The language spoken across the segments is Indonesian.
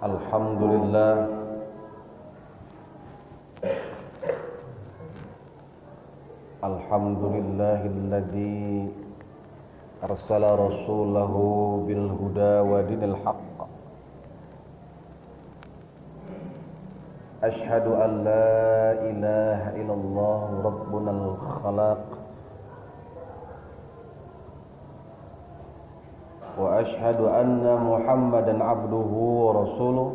Alhamdulillah, alhamdulillahilladzi arsala rasulahu bil huda wa dinil haqq. Ashhadu an la ilaha illallah rabbunal khalaq wa ashhadu anna Muhammadan abduhu wa rasuluh.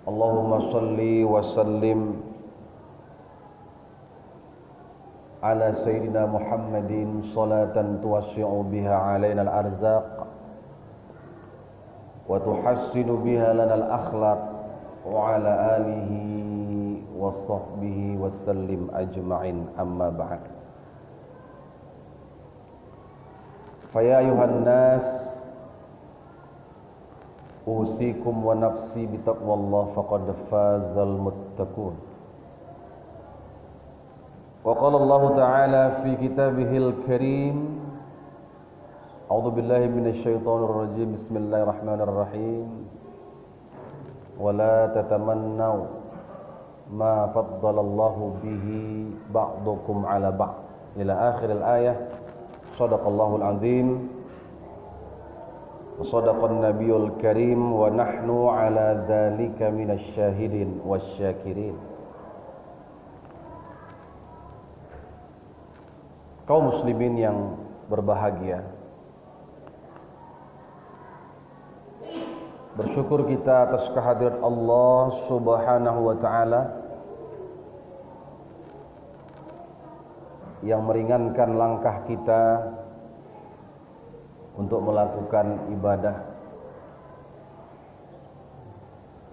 Allahumma salli wa sallim ala sayyidina Muhammadin salatan tuwassi'u biha alaina al-arzaq wa tuhassinu biha lana al-akhlaq wa ala alihi wa sahbihi wa sallim ajma'in, amma ba'd. Faya ayuhan nas, usikum wa nafsi bitaqwallah faqad fazal muttaqun. Wa qala Allah ta'ala fi kitabihil karim, a'udzu billahi minasy syaithanir rajim, bismillahirrahmanirrahim. Wa la tatamannaw ma faddalallahu bihi ba'dukum 'ala ba'd, ila akhiril ayah. Shadaqallahul azim wa shadaqan nabiyul karim wa nahnu ala dzalika minasy syahidin wasyakirin. Kaum muslimin yang berbahagia, bersyukur kita atas kehadirat Allah Subhanahu wa taala yang meringankan langkah kita untuk melakukan ibadah,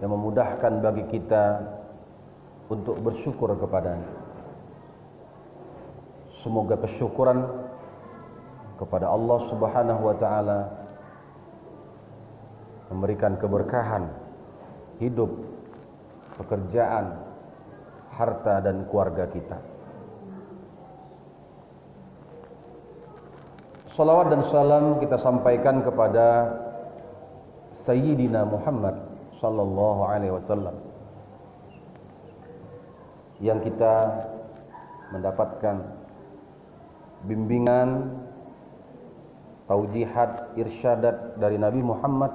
yang memudahkan bagi kita untuk bersyukur kepadanya. Semoga kesyukuran kepada Allah Subhanahu wa taala memberikan keberkahan hidup, pekerjaan, harta dan keluarga kita. Salawat dan salam kita sampaikan kepada Sayyidina Muhammad sallallahu alaihi wasallam, yang kita mendapatkan bimbingan, taujihat, irsyadat dari Nabi Muhammad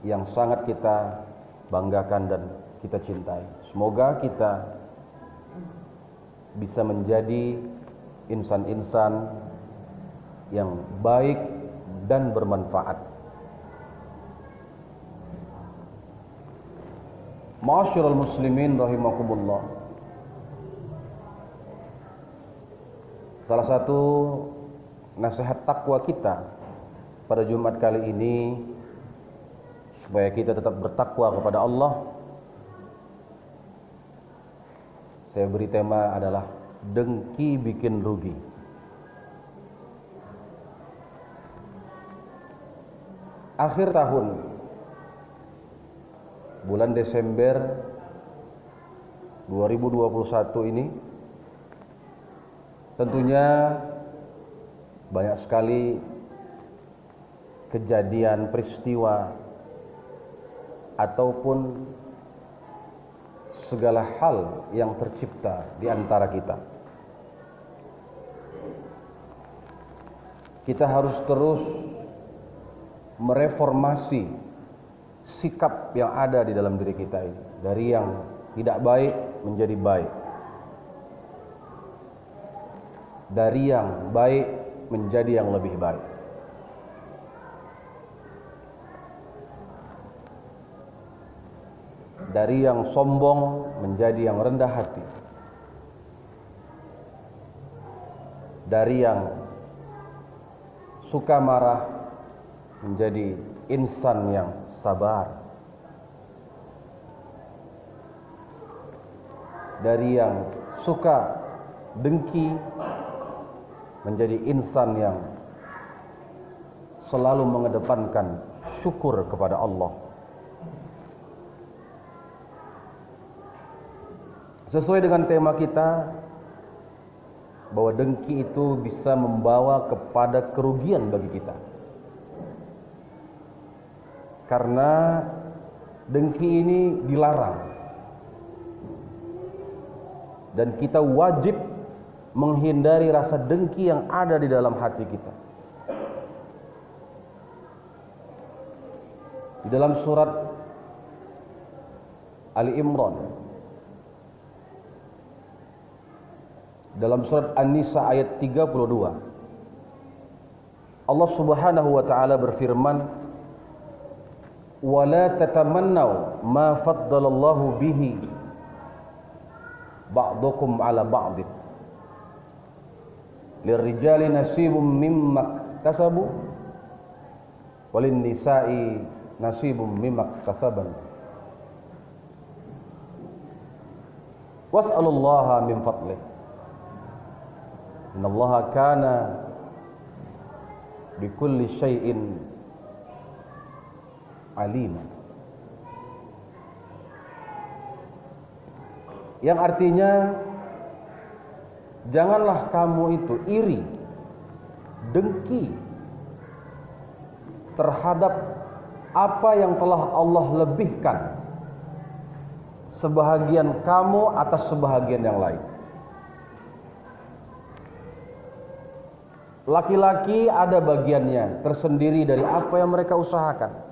yang sangat kita banggakan dan kita cintai. Semoga kita bisa menjadi insan-insan yang baik dan bermanfaat. Ma'asyiral muslimin rahimakumullah. Salah satu nasihat takwa kita pada Jumat kali ini, supaya kita tetap bertakwa kepada Allah, saya beri tema adalah dengki bikin rugi. Akhir tahun, bulan Desember 2021 ini tentunya banyak sekali kejadian, peristiwa, ataupun segala hal yang tercipta di antara kita. Kita harus terus mereformasi sikap yang ada di dalam diri kita ini, dari yang tidak baik menjadi baik, dari yang baik menjadi yang lebih baik. Dari yang sombong menjadi yang rendah hati, dari yang suka marah menjadi insan yang sabar, dari yang suka dengki menjadi insan yang selalu mengedepankan syukur kepada Allah. Sesuai dengan tema kita, bahwa dengki itu bisa membawa kepada kerugian bagi kita. Karena dengki ini dilarang. Dan kita wajib menghindari rasa dengki yang ada di dalam hati kita. Di dalam surat Ali Imran, dalam surat An-Nisa ayat 32, Allah Subhanahu wa taala berfirman, "Wa la tatamannaw ma faddalallahu bihi ba'dukum 'ala ba'd. Lirrijali nasibum mimma iktasabu walin nisa'i nasibum mimma iktasaban. Was'alullaha min fadlih. Innallaha kana bikulli syai'in alim." Yang artinya, janganlah kamu itu iri, dengki terhadap apa yang telah Allah lebihkan sebahagian kamu atas sebahagian yang lain. Laki-laki ada bagiannya tersendiri dari apa yang mereka usahakan.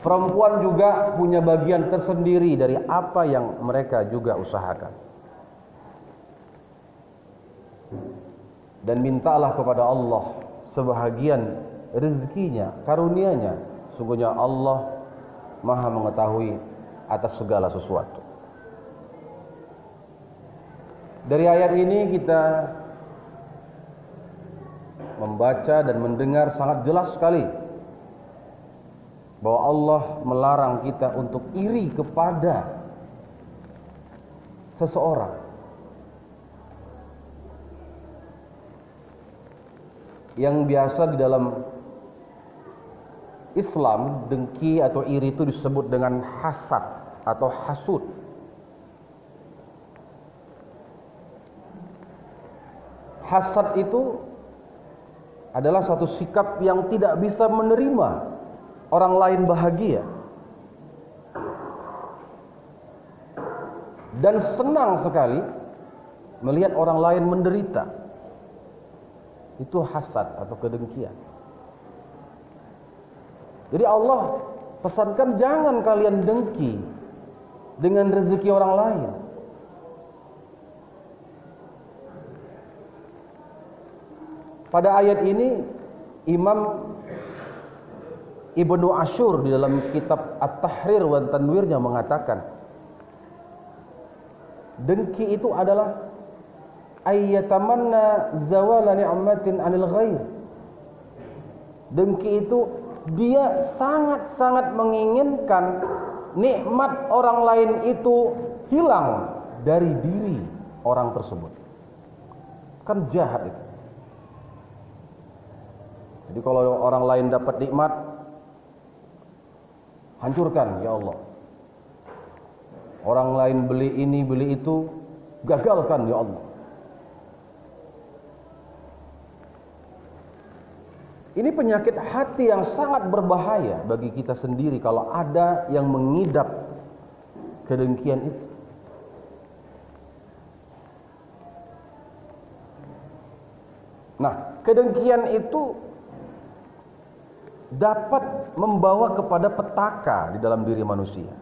Perempuan juga punya bagian tersendiri dari apa yang mereka juga usahakan. Dan mintalah kepada Allah sebahagian rezekinya, karunia-Nya. Sungguhnya Allah Maha mengetahui atas segala sesuatu. Dari ayat ini kita membaca dan mendengar sangat jelas sekali bahwa Allah melarang kita untuk iri kepada seseorang. Yang biasa di dalam Islam, dengki atau iri itu disebut dengan hasad atau hasud. Hasad itu adalah satu sikap yang tidak bisa menerima orang lain bahagia dan senang sekali melihat orang lain menderita. Itu hasad atau kedengkian. Jadi Allah pesankan jangan kalian dengki dengan rezeki orang lain. Pada ayat ini Imam Ibnu Ashur di dalam kitab At-Tahrir wa Tanwirnya mengatakan, dengki itu adalah ayyatamanna zawala ni'matin 'anil ghair. Dengki itu dia sangat-sangat menginginkan nikmat orang lain itu hilang dari diri orang tersebut. Kan jahat itu. Jadi kalau orang lain dapat nikmat, hancurkan ya Allah. Orang lain beli ini, beli itu, gagalkan ya Allah. Ini penyakit hati yang sangat berbahaya bagi kita sendiri kalau ada yang mengidap kedengkian itu. Nah, kedengkian itu dapat membawa kepada petaka di dalam diri manusia.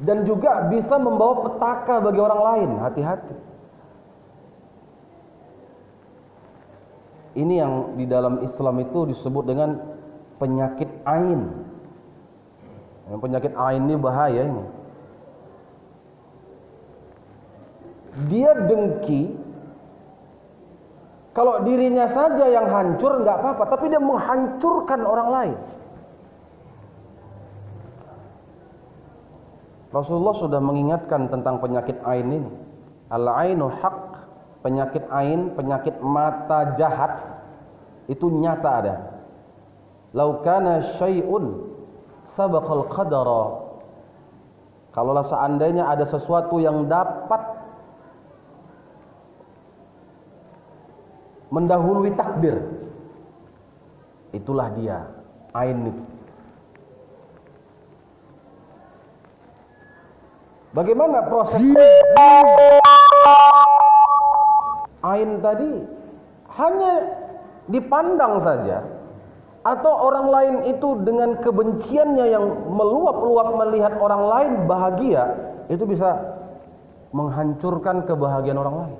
Dan juga bisa membawa petaka bagi orang lain, hati-hati. Ini yang di dalam Islam itu disebut dengan penyakit ain. Yang penyakit ain ini bahaya ini. Dia dengki, kalau dirinya saja yang hancur nggak apa-apa, tapi dia menghancurkan orang lain. Rasulullah sudah mengingatkan tentang penyakit ain ini. Al-ainu haq. Penyakit ain, penyakit mata jahat itu nyata ada. Lau kana syai'un sabaqal qadara. Kalaulah seandainya ada sesuatu yang dapat mendahului takdir. Itulah dia ain itu. Bagaimana proses ain tadi? Hanya dipandang saja, atau orang lain itu dengan kebenciannya yang meluap-luap melihat orang lain bahagia, itu bisa menghancurkan kebahagiaan orang lain.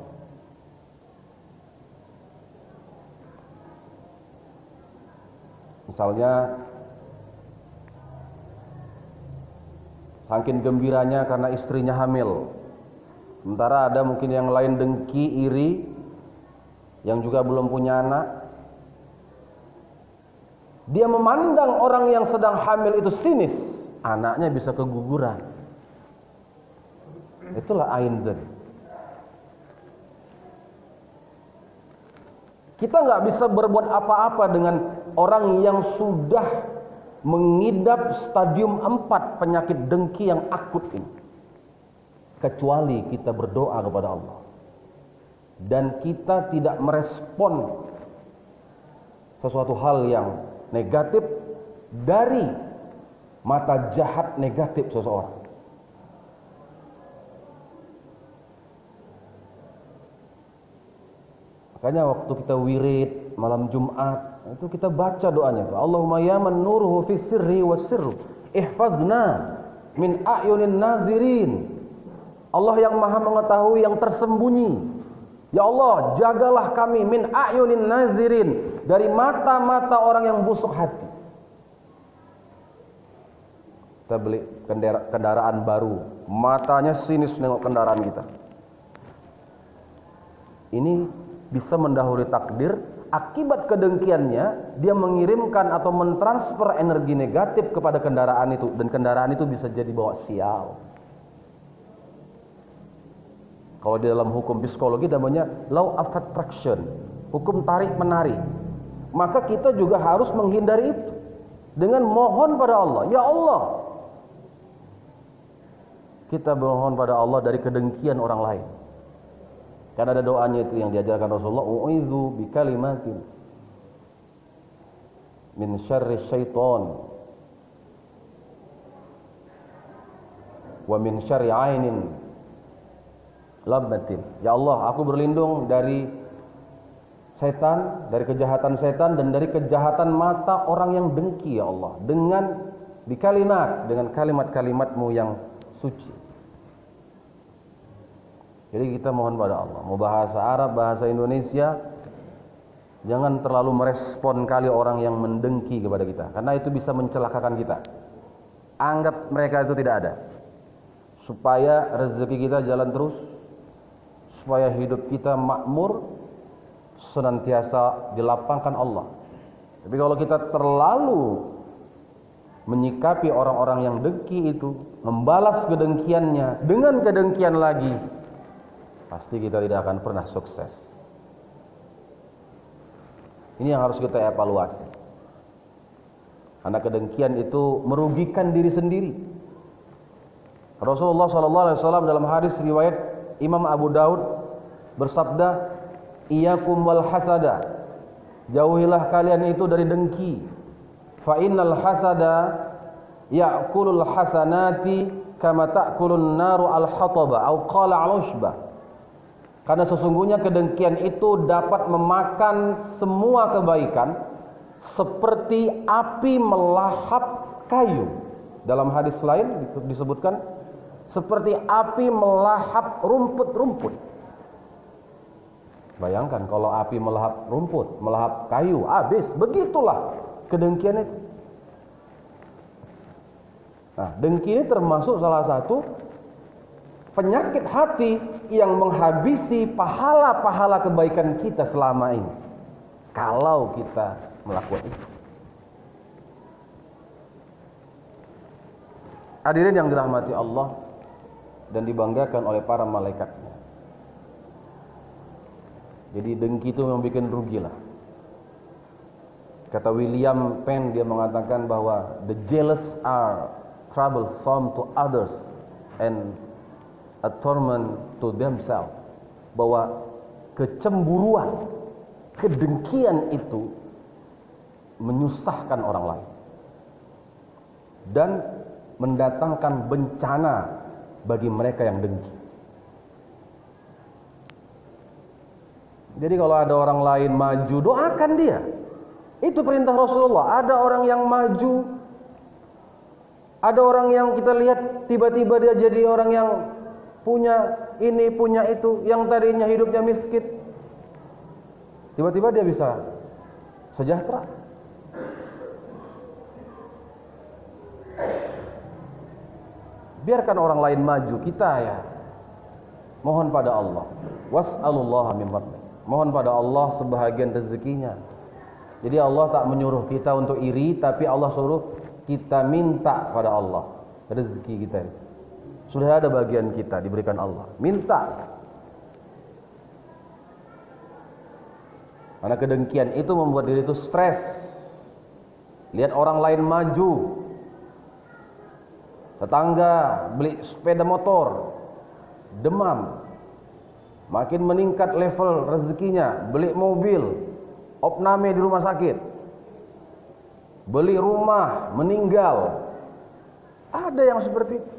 Misalnya, saking gembiranya karena istrinya hamil, sementara ada mungkin yang lain dengki, iri, yang juga belum punya anak. Dia memandang orang yang sedang hamil itu sinis, anaknya bisa keguguran. Itulah ain tadi. Kita nggak bisa berbuat apa-apa dengan orang yang sudah mengidap stadium 4 penyakit dengki yang akut ini, kecuali kita berdoa kepada Allah dan kita tidak merespon sesuatu hal yang negatif dari mata jahat negatif seseorang. Makanya waktu kita wirid malam Jumat, itu kita baca doanya, Allahumma ya man nuruhu fis sirri was sirru ihfazna min a'yunin nazirin. Allah yang maha mengetahui yang tersembunyi, ya Allah jagalah kami min a'yunin nazirin, dari mata-mata orang yang busuk hati. Kita beli kendaraan baru, matanya sinis nengok kendaraan kita. Ini bisa mendahului takdir. Akibat kedengkiannya, dia mengirimkan atau mentransfer energi negatif kepada kendaraan itu, dan kendaraan itu bisa jadi bawa sial. Kalau di dalam hukum psikologi namanya law of attraction, hukum tarik menarik. Maka kita juga harus menghindari itu dengan mohon pada Allah, ya Allah, kita mohon pada Allah dari kedengkian orang lain. Karena ada doanya itu yang diajarkan Rasulullah, u'idzu bikalimatin min syarri syaitan wa min syarri ainin labbatin. Ya Allah, aku berlindung dari setan, dari kejahatan setan, dan dari kejahatan mata orang yang dengki, ya Allah, dengan bikalimat, dengan kalimat-kalimatmu yang suci. Jadi kita mohon pada Allah, mau bahasa Arab, bahasa Indonesia, jangan terlalu merespon kali orang yang mendengki kepada kita, karena itu bisa mencelakakan kita. Anggap mereka itu tidak ada, supaya rezeki kita jalan terus, supaya hidup kita makmur, senantiasa dilapangkan Allah. Tapi kalau kita terlalu menyikapi orang-orang yang dengki itu, membalas kedengkiannya dengan kedengkian lagi, pasti kita tidak akan pernah sukses. Ini yang harus kita evaluasi. Karena kedengkian itu merugikan diri sendiri. Rasulullah SAW dalam hadis riwayat Imam Abu Daud bersabda, "Iyyakum wal hasada." Jauhilah kalian itu dari dengki. Fa innal hasada ya'kulul hasanati kama ta'kulun naru al-hataba atau qala al-ushbah. Karena sesungguhnya kedengkian itu dapat memakan semua kebaikan seperti api melahap kayu. Dalam hadis lain disebutkan seperti api melahap rumput-rumput. Bayangkan kalau api melahap rumput, melahap kayu, habis. Begitulah kedengkian itu. Nah, dengki ini termasuk salah satu penyakit hati yang menghabisi pahala-pahala kebaikan kita selama ini, kalau kita melakukan itu. Hadirin yang dirahmati Allah dan dibanggakan oleh para malaikatnya. Jadi dengki itu memang bikin rugi lah. Kata William Penn, dia mengatakan bahwa the jealous are troublesome to others and a torment to themselves. Bahwa kecemburuan kedengkian itu menyusahkan orang lain dan mendatangkan bencana bagi mereka yang dengki. Jadi kalau ada orang lain maju, doakan dia. Itu perintah Rasulullah. Ada orang yang maju, ada orang yang kita lihat tiba-tiba dia jadi orang yang punya ini, punya itu, yang tadinya hidupnya miskin, tiba-tiba dia bisa sejahtera. Biarkan orang lain maju, kita ya mohon pada Allah. Was'alullaha min fadlih. Mohon pada Allah sebahagian rezekinya. Jadi Allah tak menyuruh kita untuk iri, tapi Allah suruh kita minta pada Allah rezeki kita. Sudah ada bagian kita diberikan Allah. Minta. Karena kedengkian itu membuat diri itu stres. Lihat orang lain maju, tetangga beli sepeda motor, demam. Makin meningkat level rezekinya, beli mobil, opname di rumah sakit, beli rumah, meninggal. Ada yang seperti itu.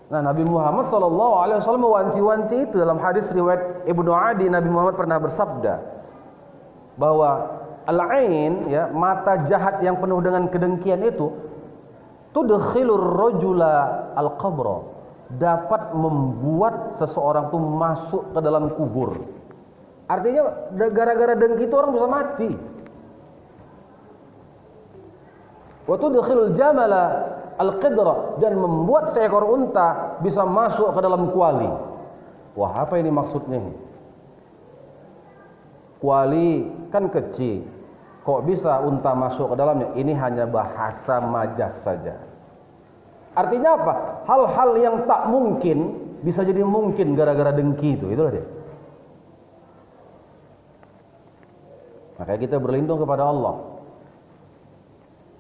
Nah, Nabi Muhammad SAW mewanti-wanti itu. Dalam hadis riwayat Ibnu Adi, Nabi Muhammad pernah bersabda bahwa al-ain, ya, mata jahat yang penuh dengan kedengkian itu, tudkhilur rajula al-qabra, dapat membuat seseorang itu masuk ke dalam kubur. Artinya gara-gara dengki itu orang bisa mati. Wa tudkhilul jamala al-qidra, dan membuat seekor unta bisa masuk ke dalam kuali. Wah, apa ini maksudnya? Kuali kan kecil, kok bisa unta masuk ke dalamnya? Ini hanya bahasa majas saja. Artinya apa? Hal-hal yang tak mungkin bisa jadi mungkin gara-gara dengki itu. Itulah dia. Makanya kita berlindung kepada Allah.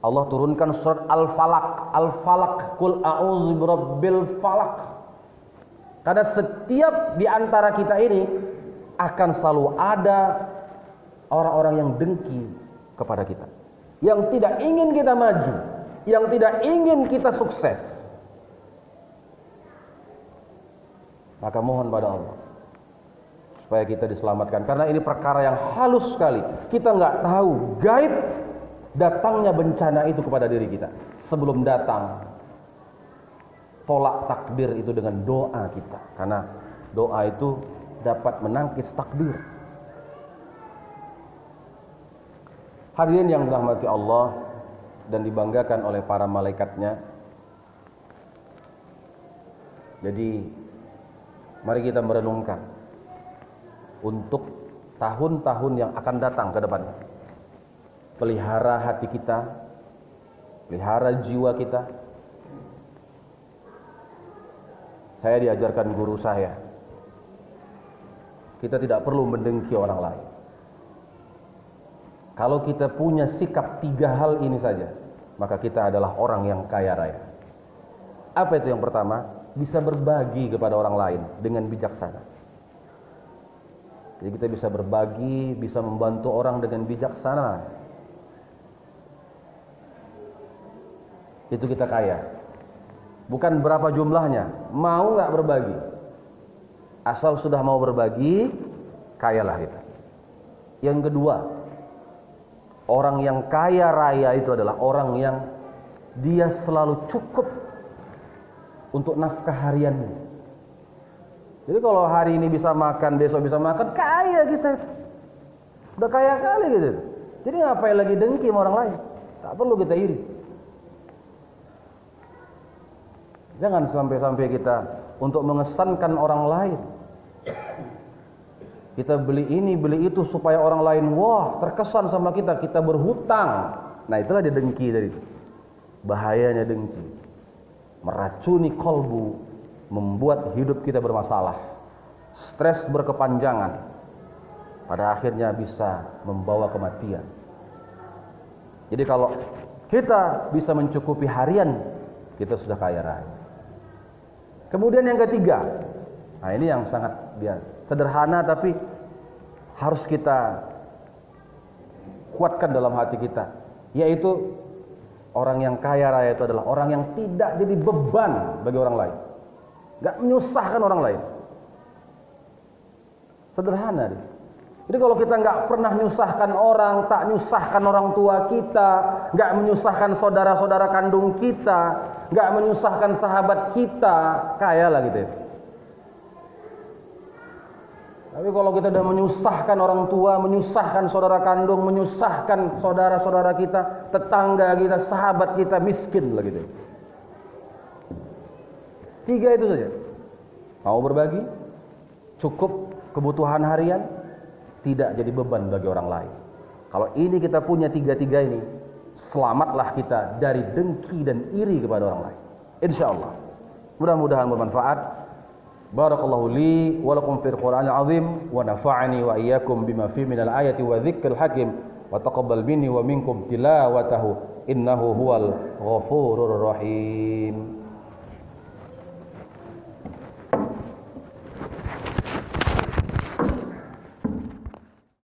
Allah turunkan surat Al-Falaq. Al-Falaq, Qul a'udzu birabbil falaq. Karena setiap di antara kita ini akan selalu ada orang-orang yang dengki kepada kita, yang tidak ingin kita maju, yang tidak ingin kita sukses. Maka mohon pada Allah supaya kita diselamatkan, karena ini perkara yang halus sekali. Kita nggak tahu gaib datangnya bencana itu kepada diri kita. Sebelum datang, tolak takdir itu dengan doa kita, karena doa itu dapat menangkis takdir. Hadirin yang dirahmati Allah dan dibanggakan oleh para malaikatnya. Jadi mari kita merenungkan untuk tahun-tahun yang akan datang ke depan. Pelihara hati kita, pelihara jiwa kita. Saya diajarkan guru saya, kita tidak perlu mendengki orang lain. Kalau kita punya sikap 3 hal ini saja, maka kita adalah orang yang kaya raya. Apa itu yang pertama? Bisa berbagi kepada orang lain dengan bijaksana. Jadi kita bisa berbagi, bisa membantu orang dengan bijaksana. Itu kita kaya. Bukan berapa jumlahnya, mau nggak berbagi. Asal sudah mau berbagi, kayalah kita. Yang kedua, orang yang kaya raya itu adalah orang yang dia selalu cukup untuk nafkah hariannya. Jadi kalau hari ini bisa makan, besok bisa makan, kaya kita itu. Udah kaya kali gitu. Jadi ngapain lagi dengki sama orang lain? Tak perlu kita iri. Jangan sampai-sampai kita untuk mengesankan orang lain. Kita beli ini, beli itu supaya orang lain wah terkesan sama kita, kita berhutang. Nah, itulah dia dengki dari itu. Bahayanya dengki. Meracuni kolbu, membuat hidup kita bermasalah. Stres berkepanjangan. Pada akhirnya bisa membawa kematian. Jadi kalau kita bisa mencukupi harian, kita sudah kaya raya. Kemudian yang ketiga, nah ini yang sangat biasa, sederhana tapi harus kita kuatkan dalam hati kita, yaitu orang yang kaya raya itu adalah orang yang tidak jadi beban bagi orang lain, nggak menyusahkan orang lain. Sederhana deh. Jadi kalau kita nggak pernah nyusahkan orang, tak nyusahkan orang tua kita, nggak menyusahkan saudara-saudara kandung kita, nggak menyusahkan sahabat kita, kaya lah gitu ya. Tapi kalau kita udah menyusahkan orang tua, menyusahkan saudara kandung, menyusahkan saudara-saudara kita, tetangga kita, sahabat kita, miskin lah gitu. 3 itu saja. Mau berbagi, cukup kebutuhan harian, tidak jadi beban bagi orang lain. Kalau ini kita punya 3 ini, selamatlah kita dari dengki dan iri kepada orang lain. Insyaallah. Mudah-mudahan bermanfaat. Barakallahu li wa lakum fil Qur'anil azim wa nafa'ani wa iyyakum bima fi minal ayati wa dzikril hakim wa taqabbal minni wa minkum tilawatahu innahu huwal ghafurur rahim.